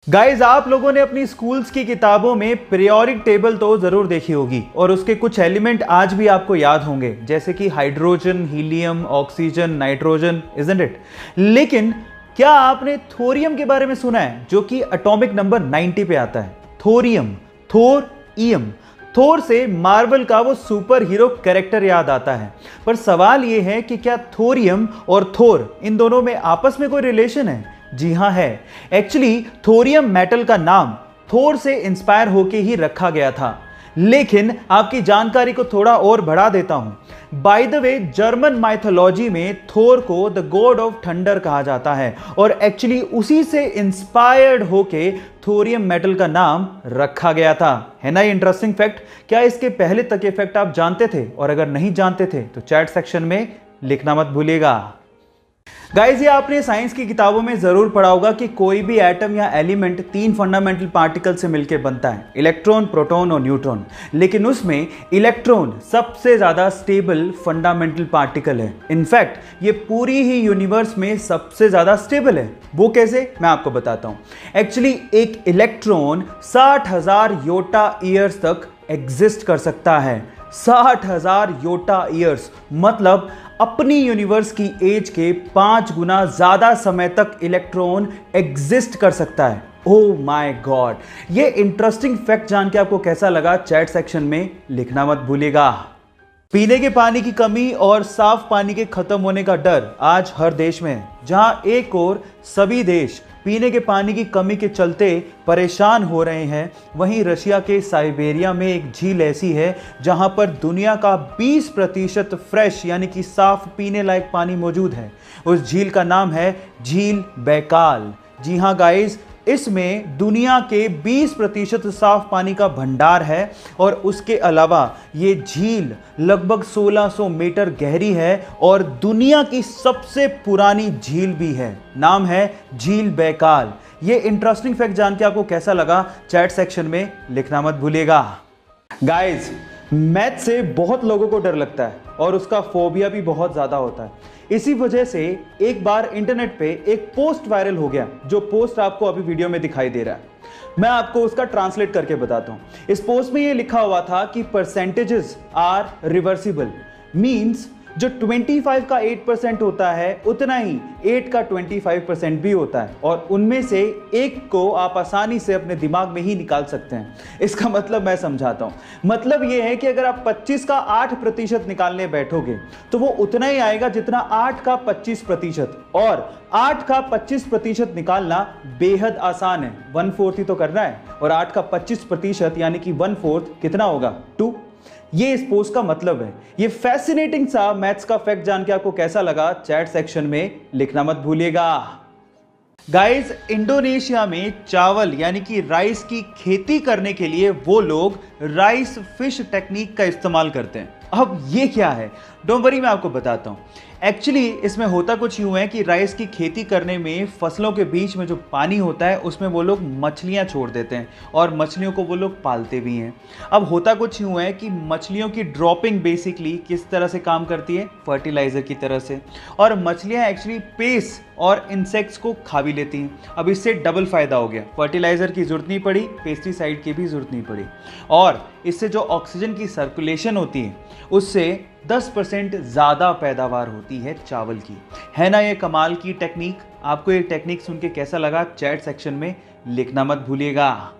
Guys, आप लोगों ने अपनी स्कूल्स की किताबों में पीरियोडिक टेबल तो जरूर देखी होगी और उसके कुछ एलिमेंट आज भी आपको याद होंगे, जैसे कि hydrogen, helium, oxygen, nitrogen, isn't it. लेकिन क्या आपने थोरियम के बारे में सुना है, जो कि एटॉमिक नंबर 90 पे आता है? थोरियम, थोर ईयम। थोर से मार्वल का वो सुपर हीरो कैरेक्टर याद आता है, पर सवाल ये है कि क्या थोरियम और थोर इन दोनों में आपस में कोई रिलेशन है? जी हां है। एक्चुअली थोरियम मेटल का नाम थोर से इंस्पायर होके ही रखा गया था। लेकिन आपकी जानकारी को थोड़ा और बढ़ा देता हूं। By the way, German mythology में थोर को द गॉड ऑफ थंडर कहा जाता है और एक्चुअली उसी से इंस्पायर्ड होके थोरियम मेटल का नाम रखा गया था। है ना ये इंटरेस्टिंग फैक्ट? क्या इसके पहले तक ये फैक्ट आप जानते थे? और अगर नहीं जानते थे तो चैट सेक्शन में लिखना मत भूलिएगा। गाइस, ये आपने साइंस की किताबों में जरूर पढ़ा होगा कि कोई भी एटम या एलिमेंट 3 फंडामेंटल पार्टिकल से मिलकर बनता है, इलेक्ट्रॉन, प्रोटॉन और न्यूट्रॉन। लेकिन उसमें इलेक्ट्रॉन सबसे ज्यादा स्टेबल फंडामेंटल पार्टिकल है। इनफैक्ट ये पूरी ही यूनिवर्स में सबसे ज्यादा स्टेबल है। वो कैसे, मैं आपको बताता हूं। एक्चुअली एक इलेक्ट्रॉन 60,000 योटा ईयर्स तक एग्जिस्ट कर सकता है। 60,000 योटा ईयर्स मतलब अपनी यूनिवर्स की एज के 5 गुना ज्यादा समय तक इलेक्ट्रॉन एग्जिस्ट कर सकता है। Oh my God! ये इंटरेस्टिंग फैक्ट जान के आपको कैसा लगा? चैट सेक्शन में लिखना मत भूलिएगा। पीने के पानी की कमी और साफ पानी के खत्म होने का डर आज हर देश में है। जहां एक और सभी देश पीने के पानी की कमी के चलते परेशान हो रहे हैं, वहीं रशिया के साइबेरिया में एक झील ऐसी है जहां पर दुनिया का 20% फ्रेश यानी कि साफ पीने लायक पानी मौजूद है। उस झील का नाम है झील बैकाल। जी हां गाइस, इसमें दुनिया के 20% साफ पानी का भंडार है और उसके अलावा ये झील लगभग 1600 मीटर गहरी है और दुनिया की सबसे पुरानी झील भी है। नाम है झील बैकाल। ये इंटरेस्टिंग फैक्ट जान के आपको कैसा लगा? चैट सेक्शन में लिखना मत भूलिएगा। गाइस, मैथ से बहुत लोगों को डर लगता है और उसका फोबिया भी बहुत ज्यादा होता है। इसी वजह से एक बार इंटरनेट पे एक पोस्ट वायरल हो गया, जो पोस्ट आपको अभी वीडियो में दिखाई दे रहा है। मैं आपको उसका ट्रांसलेट करके बताता हूं। इस पोस्ट में ये लिखा हुआ था कि परसेंटेजेस आर रिवर्सिबल, मींस जो 25 का 8% होता है उतना ही 8 का 25% भी होता है और उनमें से एक को आप आसानी से अपने दिमाग में ही निकाल सकते हैं। इसका मतलब मैं समझाता हूं। मतलब यह है कि अगर आप 25 का 8% निकालने बैठोगे तो वो उतना ही आएगा जितना 8 का 25%, और 8 का 25% निकालना बेहद आसान है। 1/4 ही तो करना है और 8 का 25% यानी कि 1/4 कितना होगा? 2। ये इस पोस्ट का मतलब है। ये फैसिनेटिंग सा मैथ्स का फैक्ट जान के आपको कैसा लगा? चैट सेक्शन में लिखना मत भूलिएगा। गाइस, इंडोनेशिया में चावल यानी कि राइस की खेती करने के लिए वो लोग राइस फिश टेक्निक का इस्तेमाल करते हैं। अब ये क्या है? डोंट वरी, मैं आपको बताता हूं। एक्चुअली इसमें होता कुछ यूं है कि राइस की खेती करने में फसलों के बीच में जो पानी होता है उसमें वो लोग मछलियां छोड़ देते हैं और मछलियों को वो लोग पालते भी हैं। अब होता कुछ यूं है कि मछलियों की ड्रॉपिंग बेसिकली किस तरह से काम करती है? फर्टिलाइजर की तरह से। और मछलियां एक्चुअली पेस्ट और इंसेक्ट्स को खा भी लेती हैं। अब इससे डबल फायदा हो गया, फर्टिलाइजर की जरूरत नहीं पड़ी, पेस्टिसाइड की भी जरूरत नहीं पड़ी, और इससे जो ऑक्सीजन की सर्कुलेशन होती है उससे 10% ज्यादा पैदावार होती है चावल की। है ना ये कमाल की टेक्निक? आपको ये टेक्निक सुन के कैसा लगा? चैट सेक्शन में लिखना मत भूलिएगा।